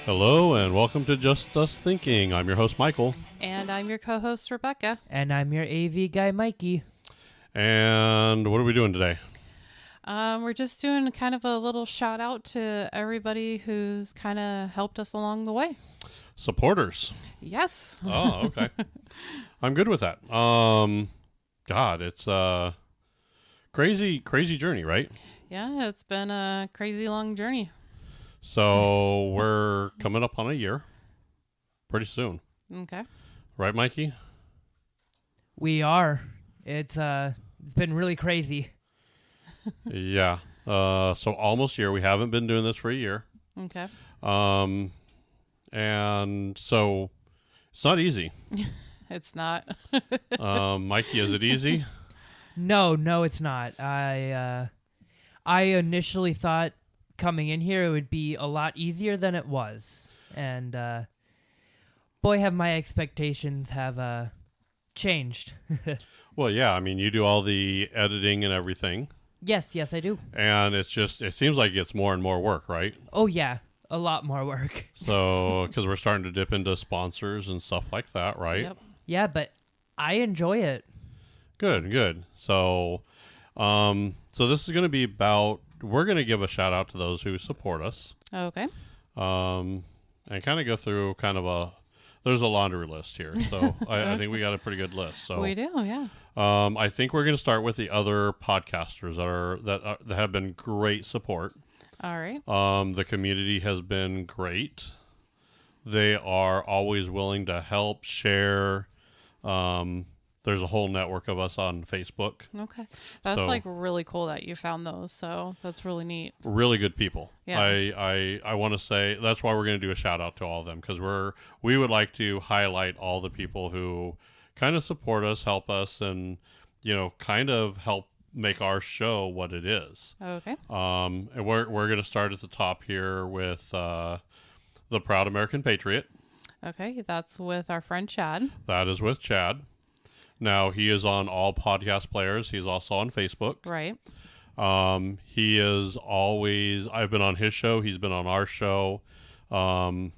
Hello and welcome to Just Us Thinking. I'm your host, Michael. And I'm your co-host, Rebecca. And I'm your AV guy, Mikey. And what are we doing today? We're just doing kind of a little shout out to everybody who's kind of helped us along the way. Supporters. Yes. Oh, okay. I'm good with that. God, it's a crazy journey, right? Yeah, it's been a crazy long journey. So we're coming up on a year pretty soon. Okay. Right, Mikey? We are. It's been really crazy. Yeah. So almost a year. We haven't been doing this for a year. Okay. And so it's not easy. It's not. Mikey, is it easy? No, it's not. I initially thought coming in here it would be a lot easier than it was. And boy, have my expectations have changed. Well, yeah. I mean, you do all the editing and everything. Yes, I do. And it seems like it's more and more work, right? Oh, yeah. A lot more work. So, because we're starting to dip into sponsors and stuff like that, right? Yep. Yeah, but I enjoy it. Good. So, so this is going to be about, we're going to give a shout out to those who support us. Okay. And kind of go through there's a laundry list here. So I think we got a pretty good list. So We do, yeah. I think we're going to start with the other podcasters that have been great support. All right. The community has been great. They are always willing to help, share. There's a whole network of us on Facebook. Okay. That's really cool that you found those. So that's really neat. Really good people. Yeah. I want to say that's why we're going to do a shout out to all of them, because we would like to highlight all the people who kind of support us, help us, and kind of help make our show what it is. Okay. And we're going to start at the top here with the Proud American Patriot. Okay. That's with our friend Chad. That is with Chad. Now, he is on all podcast players. He's also on Facebook. Right. He is always, I've been on his show. He's been on our show. We're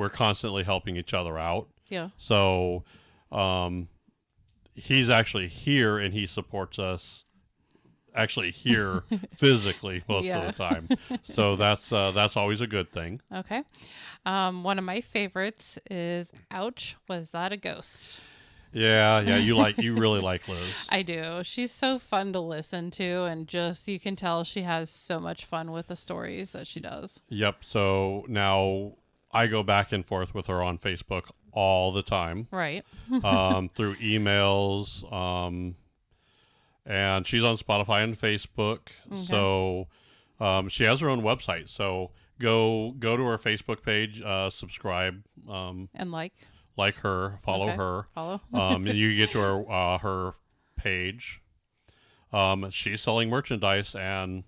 constantly helping each other out. Yeah. So, he's actually here and he supports us actually here physically most of the time. So that's always a good thing. Okay. One of my favorites is Ouch, Was That a Ghost? Yeah, you really like Liz. I do. She's so fun to listen to, and you can tell she has so much fun with the stories that she does. Yep. So now I go back and forth with her on Facebook all the time. Right. Through emails. And she's on Spotify and Facebook. Okay. So she has her own website. So go to her Facebook page, subscribe. And like her, follow her. Follow. And you get to her page. She's selling merchandise, and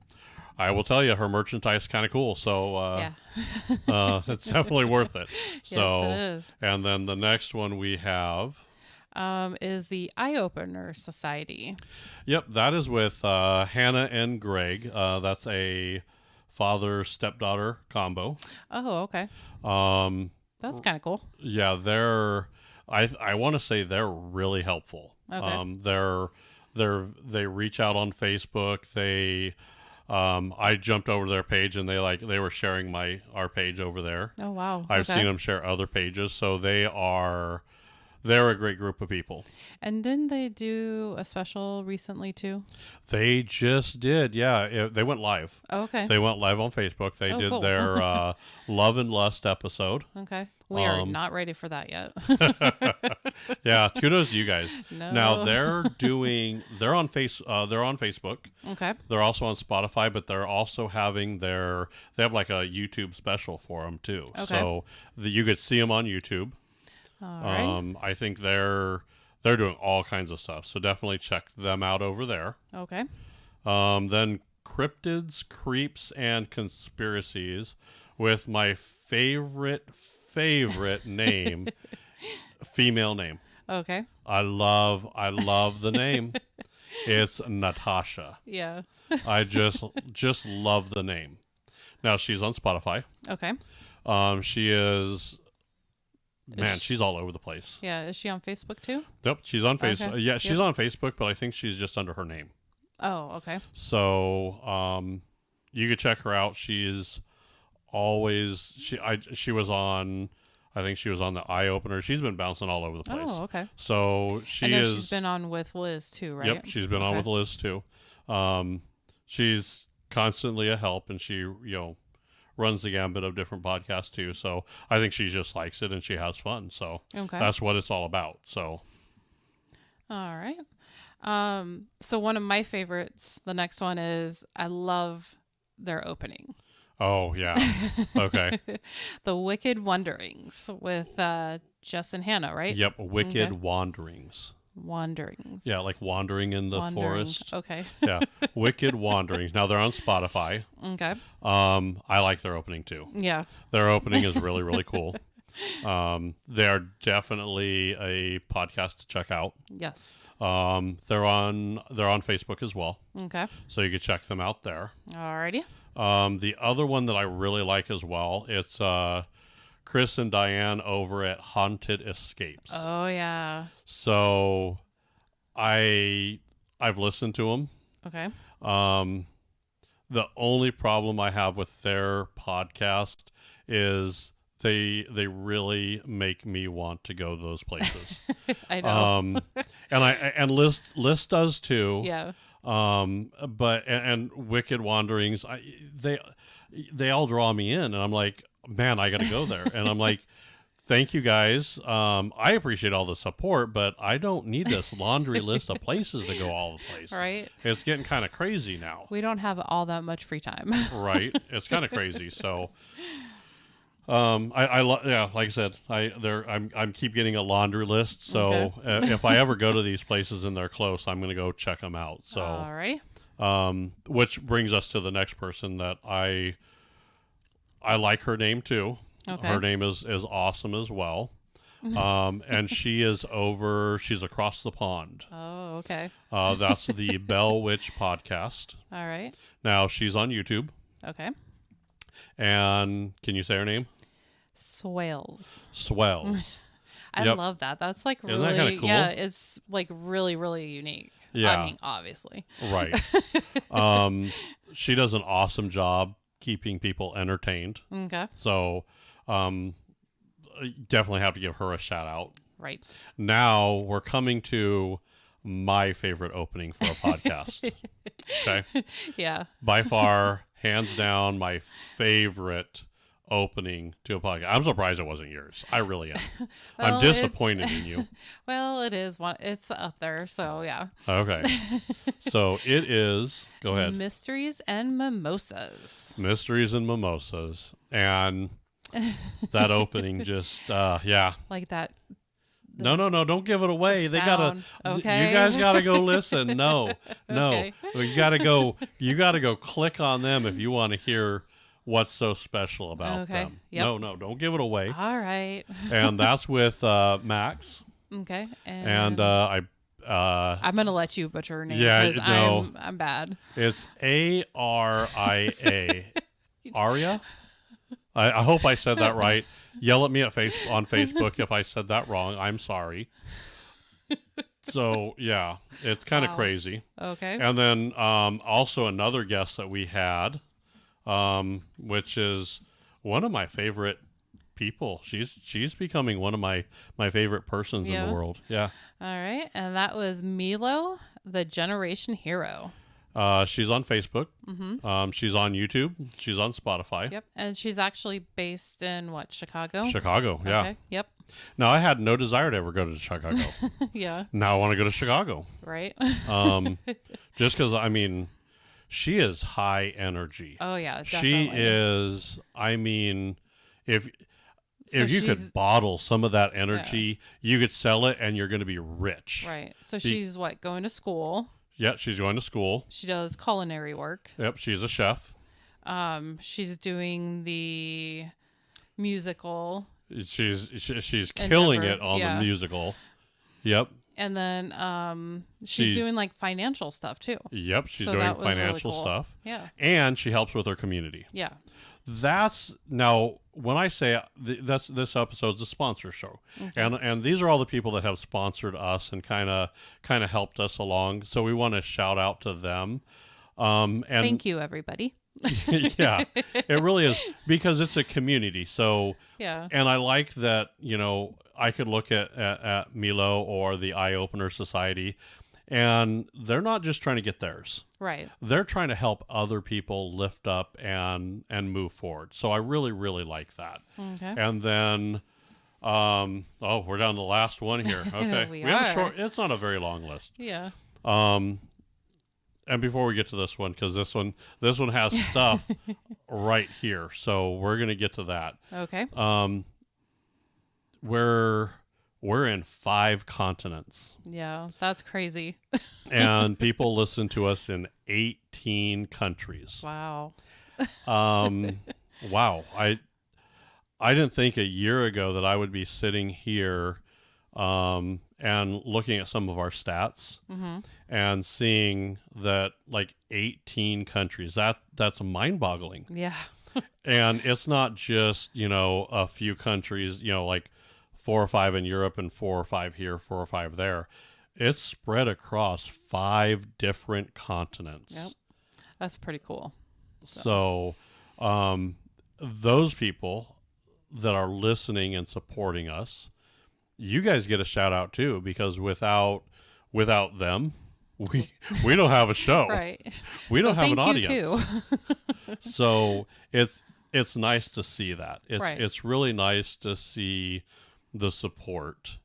I will tell you, her merchandise is kind of cool. So it's definitely worth it. So, yes, it is. And then the next one we have is the Eye Opener Society. Yep, that is with Hannah and Greg. That's a father-stepdaughter combo. Oh, okay. That's kind of cool. Yeah, I want to say they're really helpful. Okay. They reach out on Facebook. I jumped over to their page and they were sharing our page over there. Oh wow. I've seen them share other pages, so they're a great group of people. And didn't they do a special recently too? They just did, yeah. They went live. Oh, okay. They went live on Facebook. They did cool. their Love and Lust episode. Okay. We are not ready for that yet. Yeah, kudos to you guys. No. Now they're on Facebook. Okay. They're also on Spotify, but they're also having they have like a YouTube special for them too. Okay. So you could see them on YouTube. All right. I think they're doing all kinds of stuff. So definitely check them out over there. Okay. Then Cryptids, Creeps, and Conspiracies with my favorite name, female name. Okay. I love the name. It's Natasha. Yeah. I just love the name. Now she's on Spotify. Okay. She is. Man, Is she's all over the place. Yeah, is she on Facebook too? Yep, she's on Facebook. Okay. Yeah, she's Yep. on Facebook, but I think she's just under her name. Oh, okay. So, you could check her out. She's always she was on. I think she was on the Eye Opener. She's been bouncing all over the place. Oh, okay. So I know is. she's been on with Liz too, right? Yep, she's been on with Liz too. She's constantly a help, and she runs the gambit of different podcasts too. So I think she just likes it and she has fun. So that's what it's all about. So. All right. So one of my favorites, the next one is I love their opening. Oh yeah. Okay. The Wicked Wanderings with Jess and Hannah, right? Yep. Wicked Wanderings. Wanderings. Yeah, like wandering in the forest. Okay. Yeah. Wicked Wanderings. Now they're on Spotify. Okay. I like their opening too. Yeah. Their opening is really, really cool. They're definitely a podcast to check out. Yes. They're on Facebook as well. Okay. So you can check them out there. Alrighty. The other one that I really like as well, it's Chris and Diane over at Haunted Escapes. Oh yeah. So I've listened to them. Okay. The only problem I have with their podcast is they really make me want to go to those places. I know. And Liz does too. Yeah. But Wicked Wanderings, they all draw me in, and I'm like, man, I got to go there. And I'm like, thank you guys. I appreciate all the support, but I don't need this laundry list of places to go all the places. Right. It's getting kind of crazy now. We don't have all that much free time. Right. It's kind of crazy. So, like I said, I'm keep getting a laundry list. So if I ever go to these places and they're close, I'm going to go check them out. So, alrighty. Which brings us to the next person that I like her name too. Okay. Her name is awesome as well. And she's across the pond. Oh, okay. That's the Bell Witch podcast. All right. Now she's on YouTube. Okay. And can you say her name? Swales. Swells. I Yep. love that. That's like Isn't really, that kinda cool? yeah, it's like really, really unique. Yeah. I mean, obviously. Right. She does an awesome job keeping people entertained. Okay. So, definitely have to give her a shout out. Right. Now we're coming to my favorite opening for a podcast. Okay. Yeah. By far, hands down, my favorite opening to a podcast. I'm surprised it wasn't yours. I really am. Well, I'm disappointed in you. Well, it is one. It's up there. So yeah. Okay. So it is. Go ahead. Mysteries and Mimosas. Mysteries and Mimosas. And that opening just, yeah. Like that. No, don't give it away. They gotta. Okay. You guys gotta go listen. No, Okay. you gotta go. You gotta go click on them if you want to hear what's so special about Okay. them. Yep. No, don't give it away. All right. And that's with Max. Okay. And I'm gonna let you butcher her name. Yeah, 'cause no. I'm bad. It's Aria. Aria. I hope I said that right. Yell at me on Facebook if I said that wrong. I'm sorry. So yeah, it's kind of crazy. Okay. And then also another guest that we had, which is one of my favorite people. She's becoming one of my favorite persons in the world. Yeah. All right, and that was Milo, the Generation Hero. She's on Facebook. Mm-hmm. She's on YouTube. She's on Spotify. Yep, and she's actually based in what, Chicago? Chicago, yeah. Okay. Yep. Now, I had no desire to ever go to Chicago. Yeah. Now I want to go to Chicago. Right. Just because, I mean, she is high energy. Oh yeah, definitely. She is, I mean, if you she's- could bottle some of that energy, you could sell it and you're going to be rich. Right. So she's what, going to school? Yeah, she's going to school. She does culinary work. Yep, she's a chef. She's doing the musical. She's killing it on the musical. Yep. And then she's doing like financial stuff too. Yep, she's So doing that was really financial cool. stuff. Yeah. And she helps with her community. Yeah. that's now when I say that's this episode's a sponsor show, and these are all the people that have sponsored us and kind of helped us along. So we want to shout out to them. And Thank you, everybody. yeah, it really is because it's a community. So Yeah. and I like that, I could look at Milo or the Eye Opener Society, and they're not just trying to get theirs. Right. They're trying to help other people lift up and move forward. So I really, really like that. Okay. And then, we're down to the last one here. Okay. We have a are. short, it's not a very long list. Yeah. And before we get to this one, because this one has stuff right here. So we're going to get to that. Okay. We're in 5 continents. Yeah, that's crazy. And people listen to us in 18 countries. Wow. Wow. I didn't think a year ago that I would be sitting here and looking at some of our stats and seeing that like 18 countries. That's mind-boggling. Yeah. And it's not just, a few countries, like 4 or 5 in Europe and 4 or 5 here, 4 or 5 there. It's spread across 5 different continents. Yep. That's pretty cool. So, those people that are listening and supporting us, you guys get a shout out too, because without them, we don't have a show. Right. We don't have an audience. Too. So it's nice to see that. It's really nice to see the support.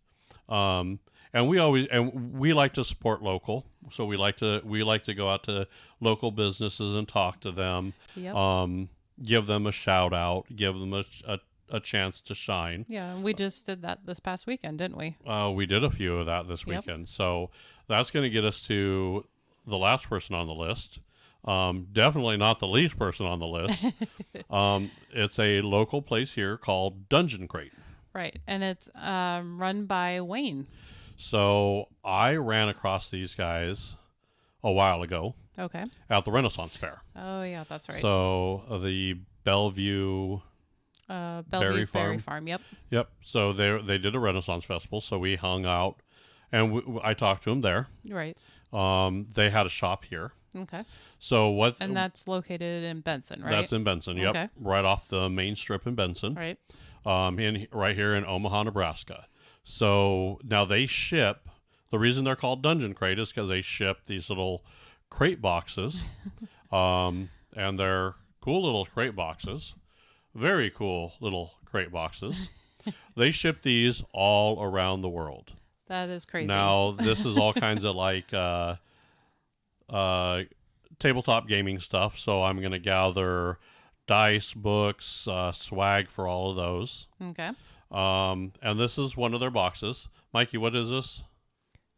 And we like to support local. So we like to go out to local businesses and talk to them. Yep. Give them a shout out, give them a chance to shine. Yeah, we just did that this past weekend, didn't we? We did a few of that this weekend. So that's going to get us to the last person on the list. Definitely not the least person on the list. It's a local place here called Dungeon Crate. Right, and it's run by Wayne. So I ran across these guys a while ago. Okay. At the Renaissance Fair. Oh yeah, that's right. So the Bellevue Berry Farm. Yep. Yep. So they did a Renaissance Festival. So we hung out, and I talked to them there. Right. They had a shop here. Okay. So And that's located in Benson, right? That's in Benson. Yep. Okay. Right off the main strip in Benson. Right. Right here in Omaha, Nebraska. So now they ship. The reason they're called Dungeon Crate is because they ship these little crate boxes, and they're cool little crate boxes. Very cool little crate boxes. They ship these all around the world. That is crazy. Now, this is all kinds of like tabletop gaming stuff. So I'm going to gather dice, books, swag for all of those. Okay. And this is one of their boxes. Mikey, what is this?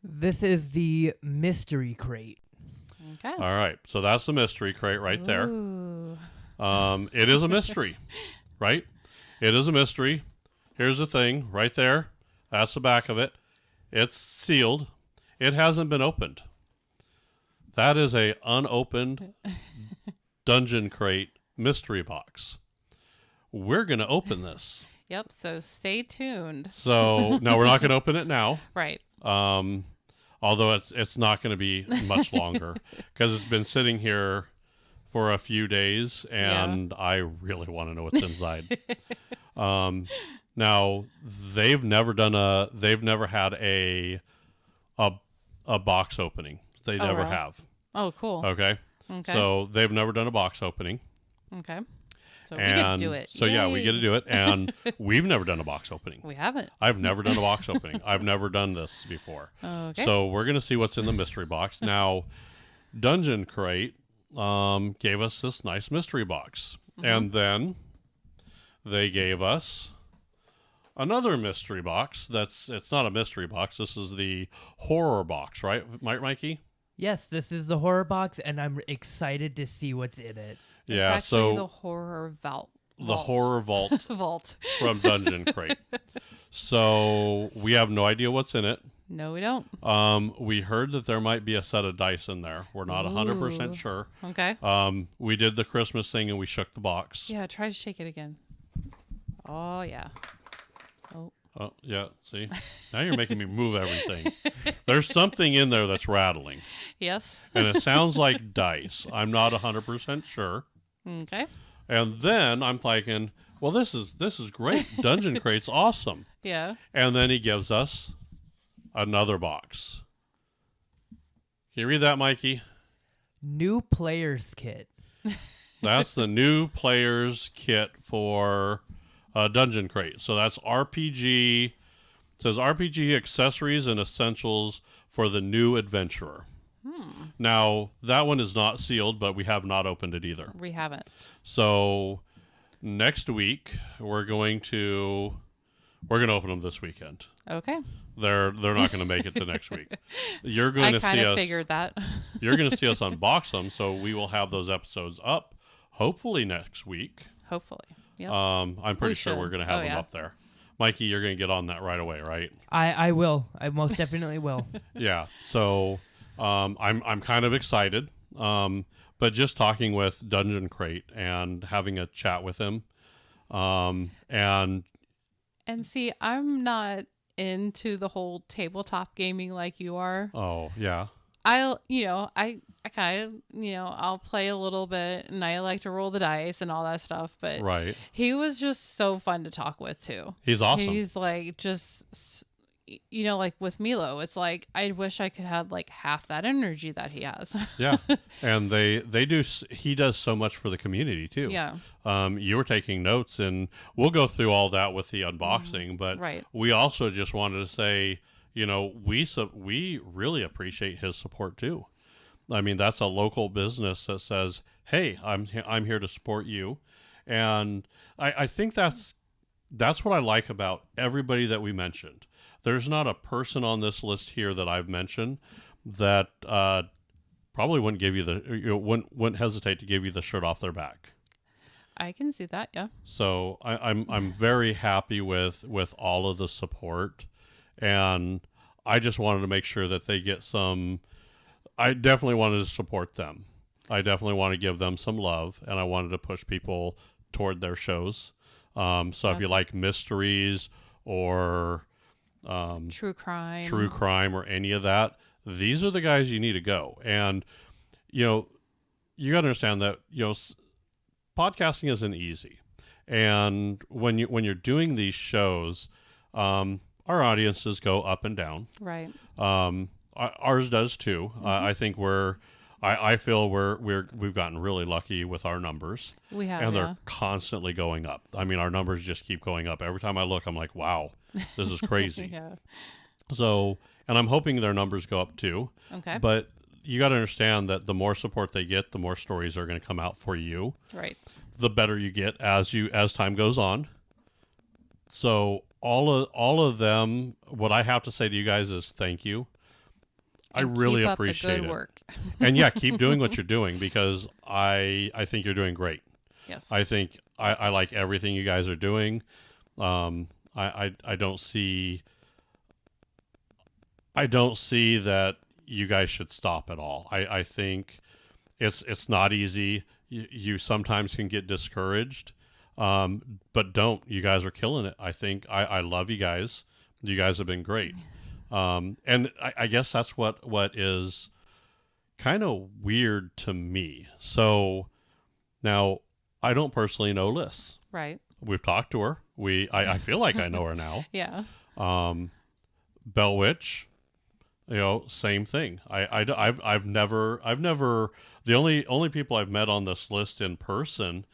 This is the mystery crate. Okay. All right. So that's the mystery crate right there. Ooh. It is a mystery, right? It is a mystery. Here's the thing right there. That's the back of it. It's sealed. It hasn't been opened. That is a unopened Dungeon Crate mystery box. We're going to open this. Yep. So stay tuned. So no, we're not going to open it now. Right. Although it's not going to be much longer because it's been sitting here for a few days, and I really want to know what's inside. Now they've never had a box opening. They never really? have. Oh, cool. Okay. So they've never done a box opening. Okay. So we get to do it. So yeah, we get to do it, and we've never done a box opening. We haven't. I've never done a box opening. I've never done this before. Okay. So we're gonna see what's in the mystery box. Now, Dungeon Crate gave us this nice mystery box, and then they gave us another mystery box. It's not a mystery box. This is the horror box, right, Mikey? Yes, this is the horror box, and I'm excited to see what's in it. It's Yeah. actually So the horror vault. the horror vault vault. from Dungeon Crate. So we have no idea what's in it. No, we don't. We heard that there might be a set of dice in there. We're not 100% Ooh. sure. Okay. We did the Christmas thing and we shook the box. Yeah, try to shake it again. Oh, yeah. Oh. Oh, yeah. See? Now you're making me move everything. There's something in there that's rattling. Yes. And it sounds like dice. I'm not 100% sure. Okay. And then I'm thinking, well, this is great. Dungeon Crate's awesome. Yeah. And then he gives us another box. Can you read that, Mikey? New players kit. That's the new players kit for Dungeon Crate. So that's RPG. It says RPG accessories and essentials for the new adventurer. Now, that one is not sealed, but we have not opened it either. We haven't. So next week we're going to open them this weekend. Okay. They're not going to make it to next week. You're going to see us. I kind of figured that. You're going to see us unbox them, so we will have those episodes up hopefully next week. Hopefully. Yep. I'm pretty sure should. we're going to have them up there. Mikey, you're going to get on that right away, right? I will. I most definitely will. Yeah. So I'm kind of excited. But just talking with Dungeon Crate and having a chat with him, and see, I'm not into the whole tabletop gaming like you are. oh yeah, I kind of, I'll play a little bit and I like to roll the dice and all that stuff. But right. he was just so fun to talk with too. He's awesome. He's like just, like with Milo, it's like, I wish I could have like half that energy that he has. Yeah. And he does so much for the community too. Yeah. You were taking notes and we'll go through all that with the unboxing, but Right. we also just wanted to say, we really appreciate his support too. I mean, that's a local business that says, hey, I'm here to support you. And I think that's what I like about everybody that we mentioned. There's not a person on this list here that I've mentioned that probably wouldn't give you wouldn't hesitate to give you the shirt off their back. I can see that. Yeah. So I'm very happy with all of the support, and I just wanted to make sure that they get some. I definitely wanted to support them. I definitely want to give them some love, and I wanted to push people toward their shows. So if you like mysteries or true crime or any of that, these are the guys you need to go. And you got to understand that podcasting isn't easy, and when you're doing these shows, our audiences go up and down. Right. Ours does too. I think I feel we've gotten really lucky with our numbers. We have, and they're constantly going up. I mean, our numbers just keep going up. Every time I look, I'm like, wow, this is crazy. Yeah. So, and I'm hoping their numbers go up too. Okay. But you got to understand that the more support they get, the more stories are going to come out for you. Right. The better you get as time goes on. So all of them, what I have to say to you guys is thank you. I really appreciate it. Work. And yeah, keep doing what you're doing, because I think you're doing great. Yes. I think I like everything you guys are doing. I don't see that you guys should stop at all. I think it's not easy. You sometimes can get discouraged, but don't. You guys are killing it. I think I love you guys. You guys have been great. And I guess that's what is kind of weird to me. So now I don't personally know Liz. Right. We've talked to her. I feel like I know her now. Yeah. Bell Witch, same thing. I've never the only people I've met on this list in person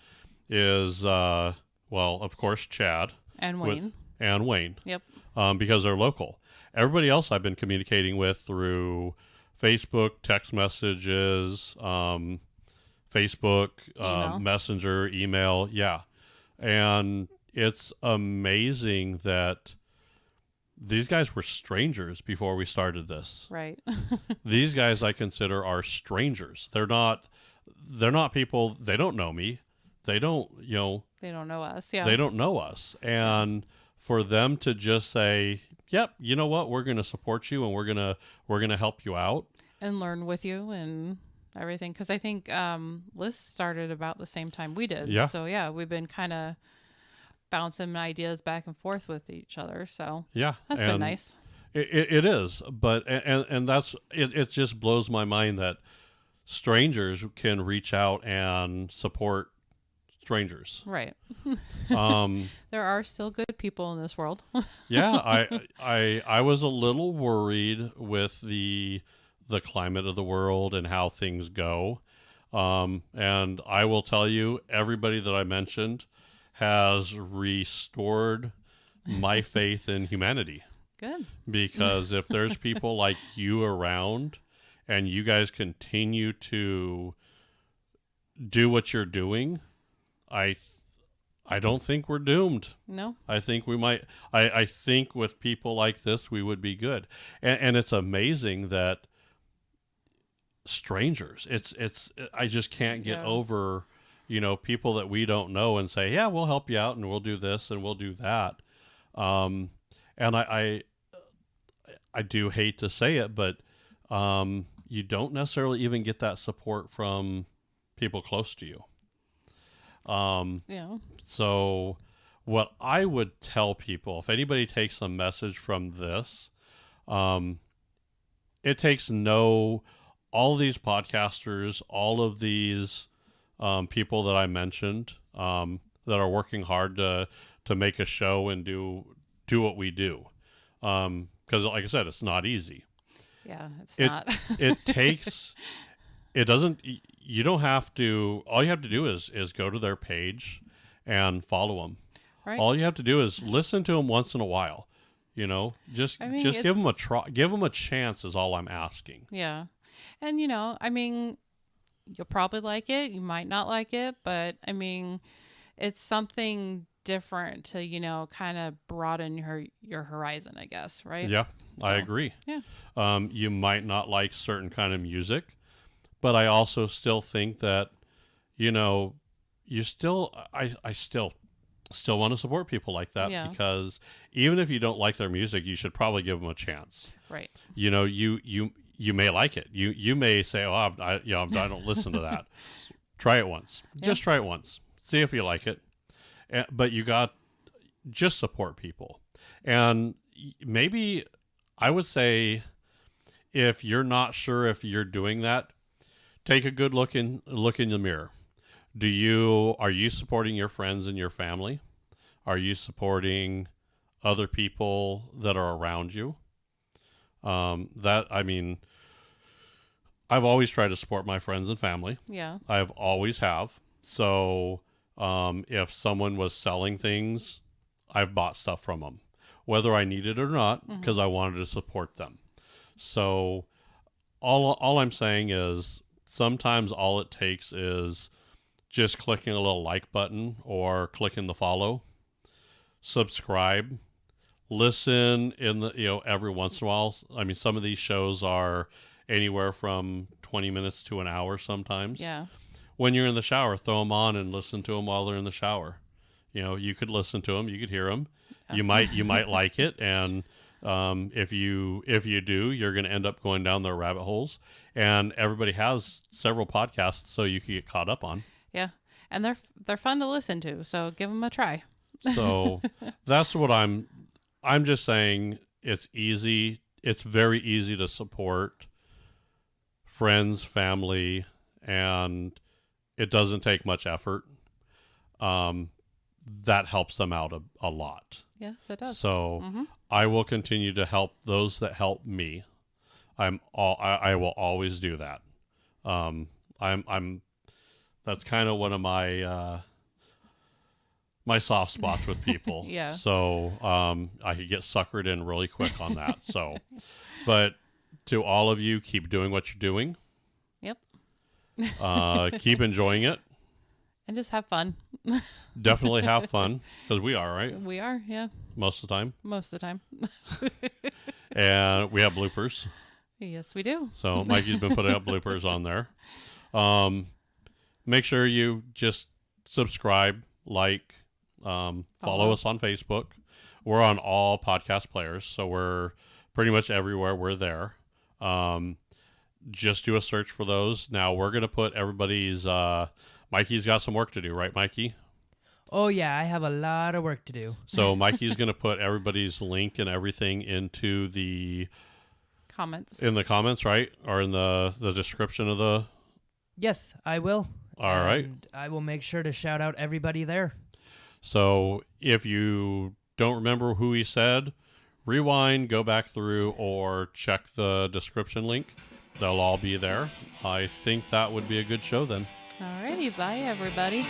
is of course Chad and Wayne. Yep. Yep. Because they're local. Everybody else I've been communicating with through Facebook, text messages, Facebook, Email. Messenger, email. Yeah. And it's amazing that these guys were strangers before we started this. Right. These guys I consider are strangers. They're not people. They don't know me. They don't, They don't know us. Yeah. They don't know us. And for them to just say, "Yep, you know what? We're going to support you, and we're gonna help you out and learn with you and everything. Because I think Liz started about the same time we did. Yeah. So yeah, we've been kind of bouncing ideas back and forth with each other. So Yeah, that's been nice. It is, but and that's it. It just blows my mind that strangers can reach out and support strangers. Right. Um, There are still good people in this world. yeah, I was a little worried with the climate of the world and how things go. And I will tell you, everybody that I mentioned has restored my faith in humanity. Good. Because if there's people like you around and you guys continue to do what you're doing, I don't think we're doomed. No. I think we might. I think with people like this, we would be good. And it's amazing that strangers. It's. I just can't get over, people that we don't know and say, yeah, we'll help you out and we'll do this and we'll do that. And I do hate to say it, but you don't necessarily even get that support from people close to you. Yeah. So what I would tell people, if anybody takes a message from this, it takes all these podcasters, all of these people that I mentioned that are working hard to make a show and do what we do. Because like I said, it's not easy. Yeah, it's not. You don't have to, all you have to do is go to their page and follow them. Right. All you have to do is listen to them once in a while. Just give them a try, give them a chance is all I'm asking. Yeah. And, you'll probably like it. You might not like it, but it's something different to, kind of broaden your horizon, I guess. Right. Yeah, I agree. Yeah. You might not like certain kind of music, but I also still think that, I still want to support people like that because even if you don't like their music, you should probably give them a chance. Right. You may like it. You may say, "Oh, I don't listen to that." Try it once. Yeah. Just try it once. See if you like it. But you just support people. And maybe I would say if you're not sure if you're doing that, take a good look in the mirror. Are you supporting your friends and your family? Are you supporting other people that are around you? I've always tried to support my friends and family. Yeah. I've always have. So, if someone was selling things, I've bought stuff from them, whether I need it or not, because I wanted to support them. So, all I'm saying is sometimes all it takes is just clicking a little like button or clicking the follow, subscribe, listen every once in a while. Some of these shows are anywhere from 20 minutes to an hour sometimes. Yeah. When you're in the shower, throw them on and listen to them while they're in the shower. You could listen to them, you could hear them. You might like it, and if you do, you're going to end up going down their rabbit holes. And everybody has several podcasts, so you can get caught up on. Yeah, and they're fun to listen to, so give them a try. So that's what I'm just saying. It's easy. It's very easy to support friends, family, and it doesn't take much effort. That helps them out a lot. Yes, it does. So I will continue to help those that help me. I will always do that. That's kind of one of my my soft spots with people. Yeah. So I could get suckered in really quick on that. So, but to all of you, keep doing what you're doing. Yep. Keep enjoying it. And just have fun. Definitely have fun, because we are, right? We are, yeah. Most of the time. Most of the time. And we have bloopers. Yes, we do. So Mikey's been putting up bloopers on there. Make sure you just subscribe, like, follow us on Facebook. We're on all podcast players, so we're pretty much everywhere. We're there. Just do a search for those. Now we're gonna put everybody's. Mikey's got some work to do, right, Mikey? Oh yeah, I have a lot of work to do. So Mikey's gonna put everybody's link and everything into the Comments. in the comments, right, or in the description of the. Yes, I will. All right. And I will make sure to shout out everybody there. So if you don't remember who he said, rewind, go back through, or check the description link. They'll all be there. I think that would be a good show then. Alrighty, bye everybody.